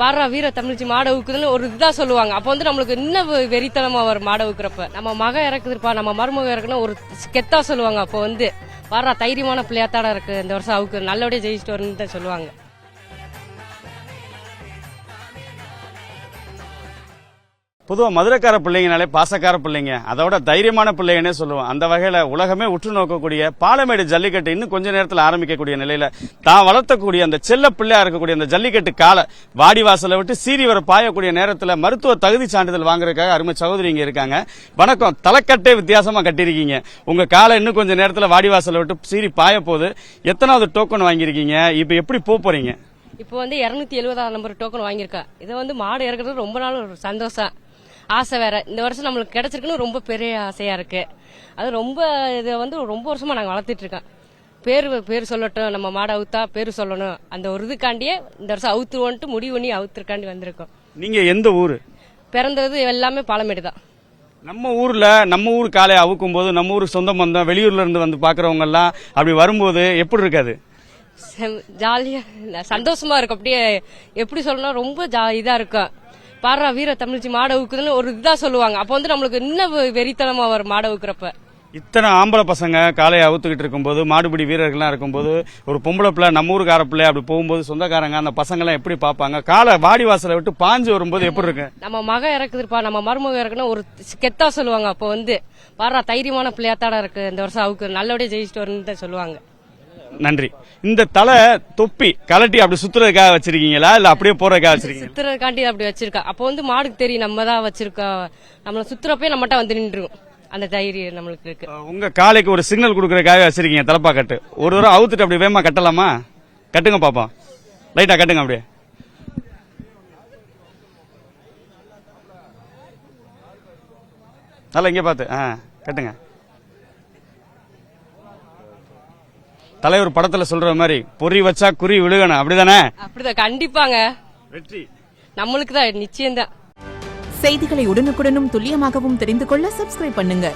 பாரா வீர தமிழ்ச்சி மாடை ஊக்குதுன்னு ஒரு இதுதான் சொல்லுவாங்க. அப்போ வந்து நம்மளுக்கு இன்னும் வெறித்தனமா வரும் மாடை ஊக்குறப்ப. நம்ம மக இறக்குதுப்பா, நம்ம மருமக இறக்குன்னு ஒரு கெத்தா சொல்லுவாங்க. அப்போ வந்து பாரா தைரியமான பிள்ளையாத்தாடா இருக்கு, இந்த வருஷம் அவுக்கு நல்லபடியா ஜெயிச்சுட்டு வருன்னு தான் சொல்லுவாங்க. பொதுவாக மதுரைக்கார பிள்ளைங்கனாலே பாசக்கார பிள்ளைங்க, அதோட தைரியமான பிள்ளைங்கன்னே சொல்லுவோம். அந்த வகையில் உலகமே உற்று நோக்கக்கூடிய பாலமேடு ஜல்லிக்கட்டு இன்னும் கொஞ்ச நேரத்தில் ஆரம்பிக்கக்கூடிய நிலையில தான் வளர்த்தக்கூடிய அந்த செல்ல பிள்ளையா இருக்கக்கூடிய அந்த ஜல்லிக்கட்டு காலை வாடிவாசலை விட்டு சீறி வர பாயக்கூடிய நேரத்தில் மருத்துவ தகுதி சான்றிதழ் வாங்குறதுக்காக அருமை சகோதரி இங்க இருக்காங்க. வணக்கம். தலைக்கட்டே வித்தியாசமா கட்டிருக்கீங்க. உங்க காலை இன்னும் கொஞ்ச நேரத்தில் வாடிவாசலை விட்டு சீறி பாய போது எத்தனாவது டோக்கன் வாங்கியிருக்கீங்க? இப்போ எப்படி போறீங்க? இப்போ வந்து 270 நம்பர் டோக்கன் வாங்கியிருக்கேன். இதை வந்து மாடு இறக்குறது ரொம்ப நாள் ஒரு சந்தோஷம், ஆசை வேற. இந்த வருஷம் நம்மளுக்கு கிடைச்சிருக்குன்னு ரொம்ப பெரிய ஆசையா இருக்கு. அது ரொம்ப இதை வந்து ரொம்ப வருஷமா நாங்கள் வளர்த்துட்டு இருக்கோம். பேர் சொல்லட்டும், நம்ம மாடை அவுத்தா பேர் சொல்லணும், அந்த ஒரு இதுக்காண்டியே இந்த வருஷம் அவுத்துவோன்ட்டு முடிவு பண்ணி அவுத்துருக்காண்டி வந்திருக்கோம். நீங்க எந்த ஊரு? பிறந்தது எல்லாமே பாலமேடு தான். நம்ம ஊர் காலையை அவுக்கும் போது நம்ம ஊருக்கு சொந்த பந்தம் வெளியூர்ல இருந்து வந்து பாக்குறவங்க எல்லாம் அப்படி வரும்போது எப்படி இருக்காது? ஜாலியா சந்தோஷமா இருக்கும். அப்படியே எப்படி சொல்லணும், ரொம்ப இதா இருக்கும். பாரா வீர தமிழ்ச்சி மாடை ஊக்குதுன்னு ஒரு இதுதான் சொல்லுவாங்க. அப்போ வந்து நம்மளுக்கு இன்னும் வெறித்தனமா வரும் மாடை ஊக்குறப்ப. இத்தனை ஆம்பளை பசங்க காலையை அவுத்துக்கிட்டு இருக்கும்போது, மாடுபிடி வீரர்கள்லாம் இருக்கும்போது, ஒரு பொம்பளை பிள்ளை நம்ம ஊருக்கார பிள்ளை அப்படி போகும்போது சொந்தக்காரங்க அந்த பசங்க எல்லாம் எப்படி பாப்பாங்க? காலை வாடி வாசலை விட்டு பாஞ்சு வரும்போது எப்படி இருக்கு? நம்ம மக இறக்குதுப்பா, நம்ம மருமக இறக்குன்னு ஒரு கெத்தா சொல்லுவாங்க. அப்போ வந்து பாரா தைரியமான பிள்ளையாத்தாடா இருக்கு, இந்த வருஷம் அவுக்கு நல்லபடியா ஜெயிச்சுட்டு வருன்னு தான் சொல்லுவாங்க. நன்றி. இந்த தலை தொப்பி கலட்டி அப்படி சுத்துறதுக்காக வச்சிருக்கீங்களா இல்ல அப்படியே போறதுக்காக வச்சிருக்கீங்க? சுத்துறதுக்காண்டி அப்படி வச்சிருக்கா. அப்போ வந்து மாடுக்கு தெரியும் நம்ம தான் வச்சிருக்கோம், நம்மள சுத்துறப்பே நம்மகிட்ட வந்து நின்றுடும். அந்த தைரியம் நம்மளுக்கு இருக்கு. உங்க காலைக்கு ஒரு சிக்னல் கொடுக்கறதுக்காக வச்சிருக்கீங்க தலப்பா கட்டு. ஒரு தடவை அவுத்துட்டு அப்படி வேகமா கட்டலாமா? கட்டுங்க பாப்போம். லைட்டா கட்டுங்க அப்படியே. நல்லா இங்க பாத்து கட்டுங்க. தலைவர் படத்துல சொல்ற மாதிரி பொறி வச்சா குறி விழுகணும், அப்படிதானே? அப்படிதான், கண்டிப்பாங்க. வெற்றி நம்மளுக்கு தான், நிச்சயம் தான். செய்திகளை உடனுக்குடனும் துல்லியமாகவும் தெரிந்து கொள்ள சப்ஸ்கிரைப் பண்ணுங்க.